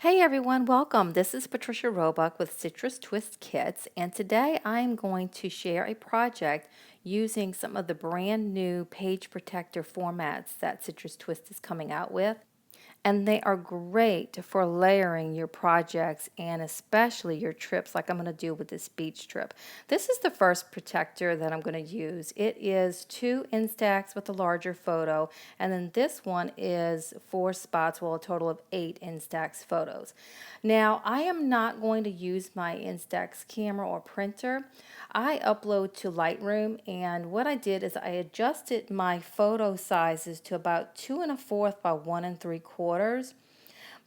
Hey everyone, welcome. This is Patricia Roebuck with Citrus Twist Kits, and today I'm going to share a project using some of the brand new page protector formats that Citrus Twist is coming out with. And they are great for layering your projects and especially your trips like I'm going to do with this beach trip. This is the first protector that I'm going to use. It is 2 Instax with a larger photo, and then this one is 4 spots, well, a total of 8 Instax photos. Now, I am not going to use my Instax camera or printer. I upload to Lightroom, and what I did is I adjusted my photo sizes to about 2 1/4 by 1 3/4,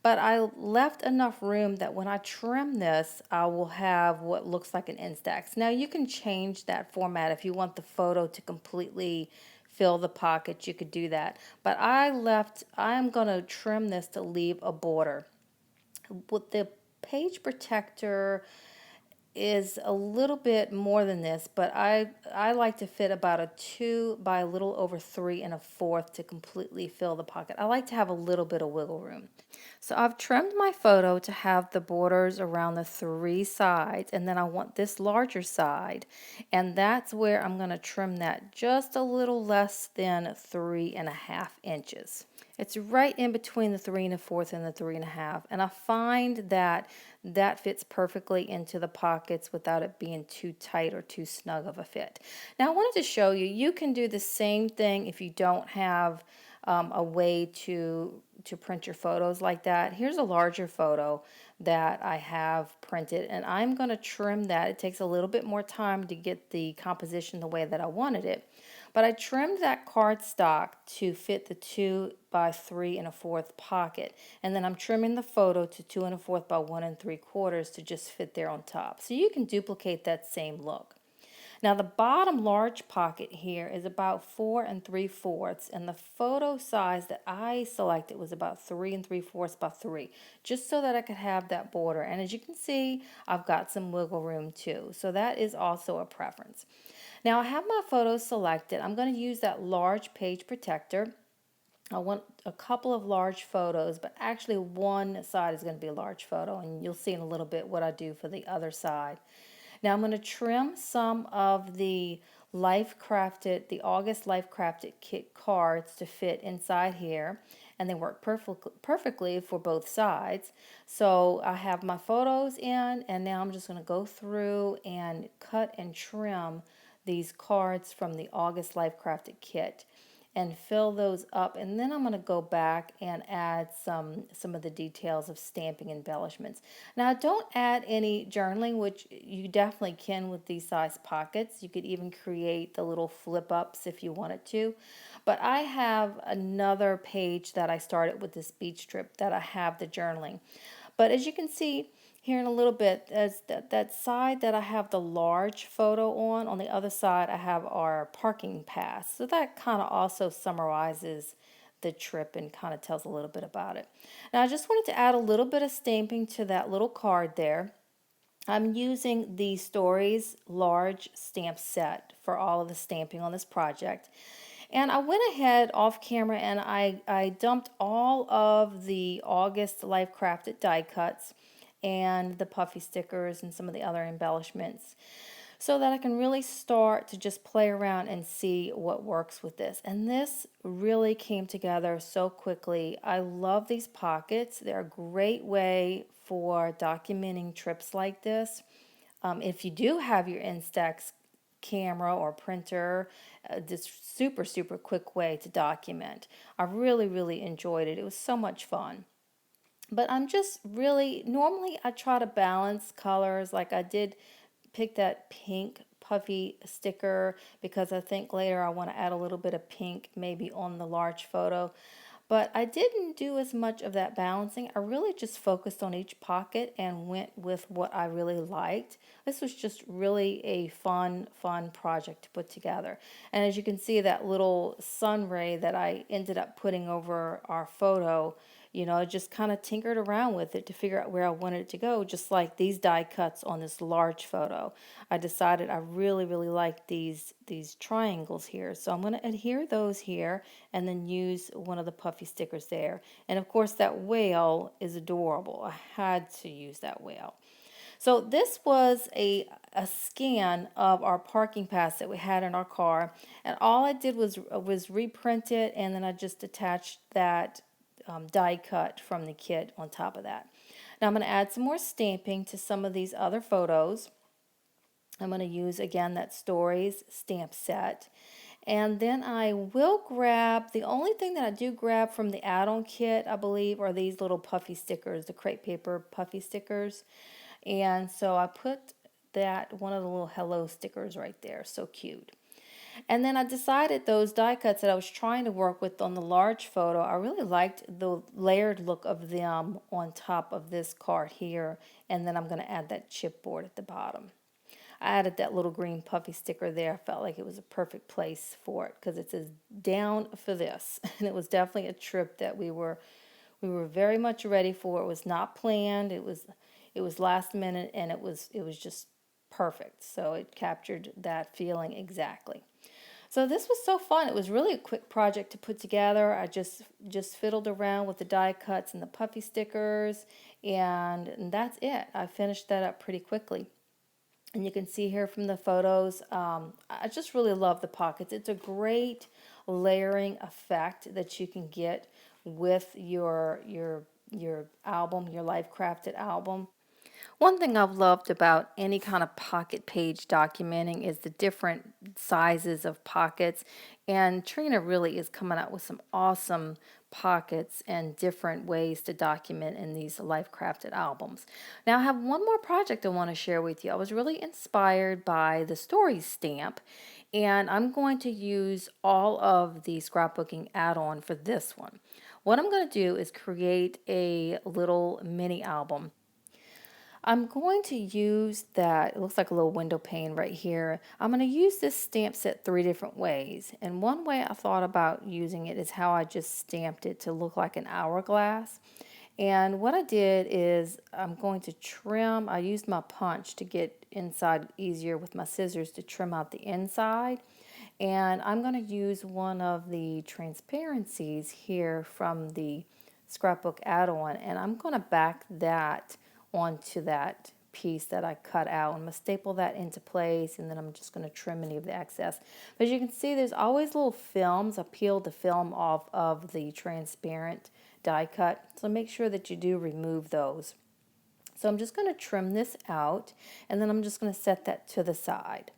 but I left enough room that when I trim this, I will have what looks like an Instax. Now you can change that format if you want the photo to completely fill the pocket, you could do that. But I'm going to trim this to leave a border. With the page protector is a little bit more than this, but I like to fit about a 2 by a little over 3 1/4 to completely fill the pocket. I like to have a little bit of wiggle room. So I've trimmed my photo to have the borders around the 3 sides, and then I want this larger side, and that's where I'm going to trim that just a little less than 3 1/2 inches. It's right in between the 3 1/4 and the 3 1/2, and I find that that fits perfectly into the pockets without it being too tight or too snug of a fit. Now I wanted to show you, you can do the same thing if you don't have a way to print your photos like that. Here's a larger photo that I have printed, and I'm going to trim that. It takes a little bit more time to get the composition the way that I wanted it. But I trimmed that cardstock to fit the 2 by 3 1/4 pocket. And then I'm trimming the photo to 2 1/4 by 1 3/4 to just fit there on top. So you can duplicate that same look. Now the bottom large pocket here is about 4 3/4, and the photo size that I selected was about 3 3/4 by 3, just so that I could have that border. And as you can see, I've got some wiggle room too. So that is also a preference. Now I have my photos selected. I'm going to use that large page protector. I want a couple of large photos, but actually one side is going to be a large photo, and you'll see in a little bit what I do for the other side. Now I'm going to trim some of the the August Life Crafted kit cards to fit inside here, and they work perfectly for both sides. So I have my photos in, and now I'm just going to go through and cut and trim these cards from the August Life Crafted kit and fill those up, and then I'm going to go back and add some of the details of stamping embellishments. Now I don't add any journaling, which you definitely can with these size pockets. You could even create the little flip ups if you wanted to, but I have another page that I started with this beach trip that I have the journaling. But as you can see here in a little bit, as that side that I have the large photo on the other side I have our parking pass. So that kind of also summarizes the trip and kind of tells a little bit about it. Now I just wanted to add a little bit of stamping to that little card there. I'm using the Stories large stamp set for all of the stamping on this project. And I went ahead off camera and I dumped all of the August Life Crafted die cuts and the puffy stickers and some of the other embellishments so that I can really start to just play around and see what works with this. And this really came together so quickly. I love these pockets. They're a great way for documenting trips like this. If you do have your Instax camera or printer, this super quick way to document. I really enjoyed it. It was so much fun. But I'm just really, normally I try to balance colors. Like I did pick that pink puffy sticker because I think later I want to add a little bit of pink maybe on the large photo. But I didn't do as much of that balancing. I really just focused on each pocket and went with what I really liked. This was just really a fun project to put together. And as you can see, that little sun ray that I ended up putting over our photo You know, I just kind of tinkered around with it to figure out where I wanted it to go, just like these die cuts on this large photo. I decided I really, really like these triangles here. So I'm going to adhere those here and then use one of the puffy stickers there. And of course that whale is adorable. I had to use that whale. So this was a scan of our parking pass that we had in our car, and all I did was reprint it, and then I just attached that die cut from the kit on top of that. Now I'm going to add some more stamping to some of these other photos. I'm going to use again that Stories stamp set. And then I will grab, the only thing that I do grab from the add-on kit, I believe, are these little puffy stickers, the crepe paper puffy stickers. And so I put that, one of the little hello stickers right there, so cute. And then I decided those die cuts that I was trying to work with on the large photo, I really liked the layered look of them on top of this card here. And then I'm going to add that chipboard at the bottom. I added that little green puffy sticker there. I felt like it was a perfect place for it because it says down for this. And it was definitely a trip that we were very much ready for. It was not planned. It was last minute, and it was just perfect. So it captured that feeling exactly. So this was so fun. It was really a quick project to put together. I just fiddled around with the die cuts and the puffy stickers, and that's it. I finished that up pretty quickly. And you can see here from the photos, I just really love the pockets. It's a great layering effect that you can get with your album, your Life Crafted album. One thing I've loved about any kind of pocket page documenting is the different sizes of pockets, and Trina really is coming out with some awesome pockets and different ways to document in these Life Crafted albums. Now I have one more project I want to share with you. I was really inspired by the Stories stamp, and I'm going to use all of the scrapbooking add-on for this one. What I'm going to do is create a little mini album. I'm going to use that, it looks like a little window pane right here. I'm going to use this stamp set 3 different ways. And one way I thought about using it is how I just stamped it to look like an hourglass. And what I did is I'm going to trim, I used my punch to get inside easier with my scissors to trim out the inside. And I'm going to use one of the transparencies here from the scrapbook add-on, and I'm going to back that onto that piece that I cut out. I'm going to staple that into place, and then I'm just going to trim any of the excess. But as you can see, there's always little films. I peeled the film off of the transparent die cut, so make sure that you do remove those. So I'm just going to trim this out, and then I'm just going to set that to the side.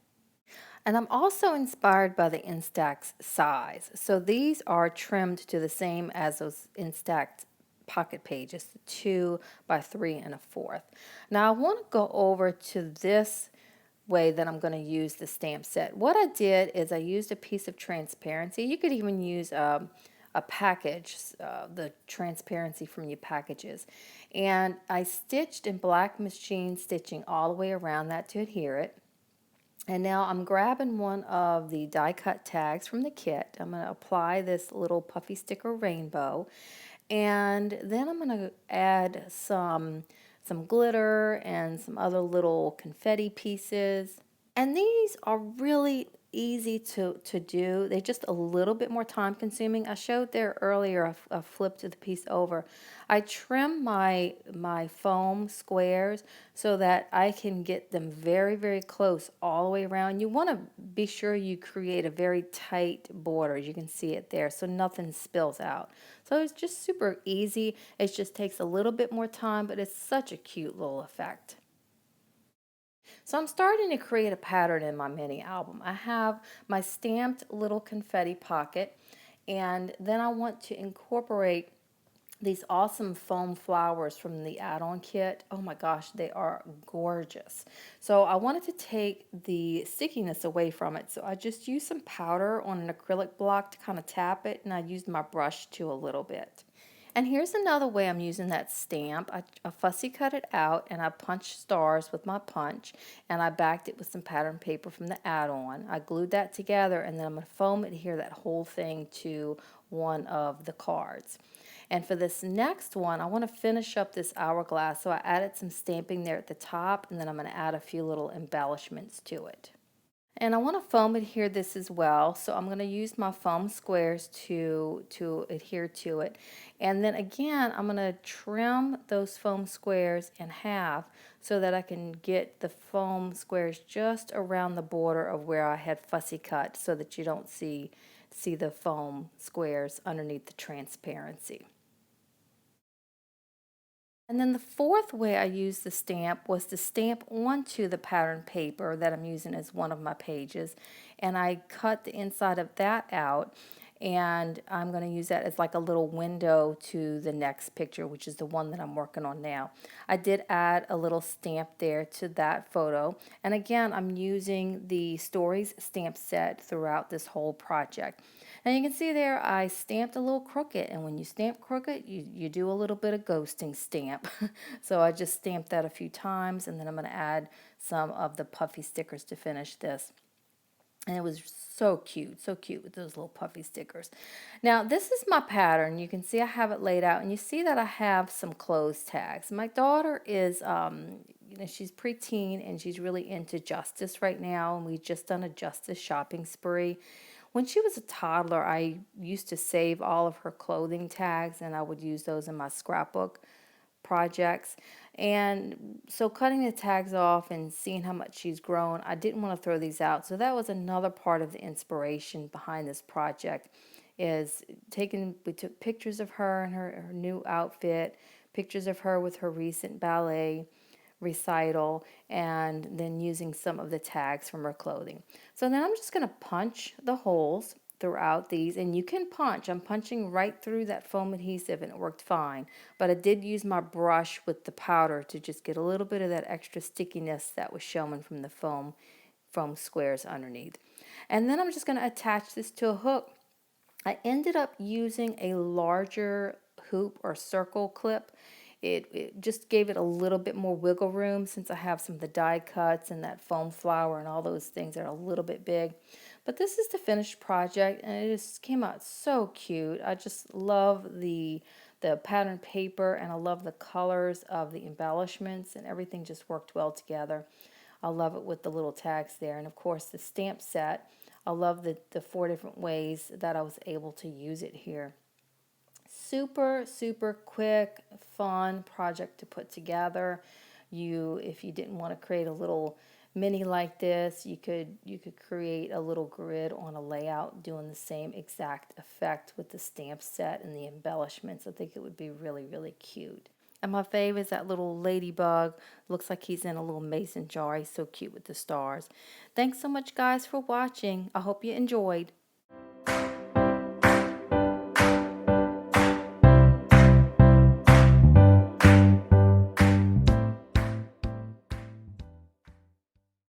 And I'm also inspired by the Instax size. So these are trimmed to the same as those Instax pocket pages, 2 by 3 1/4. Now I want to go over to this way that I'm going to use the stamp set. What I did is I used a piece of transparency. You could even use a package, the transparency from your packages. And I stitched in black machine stitching all the way around that to adhere it. And now I'm grabbing one of the die cut tags from the kit. I'm going to apply this little puffy sticker rainbow, and then I'm going to add some glitter and some other little confetti pieces. And these are really easy to do. They're just a little bit more time consuming. I showed there earlier, I flipped the piece over. I trim my foam squares so that I can get them very, very close all the way around. You want to be sure you create a very tight border. You can see it there, so nothing spills out. So it's just super easy. It just takes a little bit more time, but it's such a cute little effect. So I'm starting to create a pattern in my mini album. I have my stamped little confetti pocket, and then I want to incorporate these awesome foam flowers from the add-on kit. Oh my gosh, they are gorgeous. So I wanted to take the stickiness away from it, so I just used some powder on an acrylic block to kind of tap it, and I used my brush too a little bit. And here's another way I'm using that stamp. I fussy cut it out, and I punched stars with my punch, and I backed it with some pattern paper from the add-on. I glued that together, and then I'm going to foam adhere that whole thing to one of the cards. And for this next one, I want to finish up this hourglass. So I added some stamping there at the top, and then I'm going to add a few little embellishments to it. And I want to foam adhere this as well, so I'm going to use my foam squares to adhere to it. And then again, I'm going to trim those foam squares in half so that I can get the foam squares just around the border of where I had fussy cut, so that you don't see the foam squares underneath the transparency. And then the fourth way I used the stamp was to stamp onto the pattern paper that I'm using as one of my pages. And I cut the inside of that out, and I'm going to use that as like a little window to the next picture, which is the one that I'm working on now. I did add a little stamp there to that photo. And again, I'm using the Stories stamp set throughout this whole project. And you can see there I stamped a little crooked, and when you stamp crooked, you do a little bit of ghosting stamp. So I just stamped that a few times, and then I'm going to add some of the puffy stickers to finish this. And it was so cute with those little puffy stickers. Now this is my pattern. You can see I have it laid out, and you see that I have some clothes tags. My daughter is, she's preteen, and she's really into Justice right now, and we've just done a Justice shopping spree. When she was a toddler, I used to save all of her clothing tags, and I would use those in my scrapbook projects. And so cutting the tags off and seeing how much she's grown, I didn't want to throw these out. So that was another part of the inspiration behind this project, is we took pictures of her and her new outfit, pictures of her with her recent ballet recital, and then using some of the tags from her clothing. So then I'm just going to punch the holes throughout these, and you can punch. I'm punching right through that foam adhesive, and it worked fine. But I did use my brush with the powder to just get a little bit of that extra stickiness that was showing from the foam squares underneath. And then I'm just going to attach this to a hook. I ended up using a larger hoop or circle clip. It just gave it a little bit more wiggle room, since I have some of the die cuts and that foam flower and all those things that are a little bit big. But this is the finished project, and it just came out so cute. I just love the pattern paper, and I love the colors of the embellishments, and everything just worked well together. I love it with the little tags there, and of course the stamp set. I love the 4 different ways that I was able to use it here. Super quick, fun project to put together. If you didn't want to create a little mini like this, you could create a little grid on a layout doing the same exact effect with the stamp set and the embellishments. I think it would be really cute. And my fave is that little ladybug. Looks like he's in a little mason jar. He's so cute with the stars. Thanks so much, guys, for watching. I hope you enjoyed.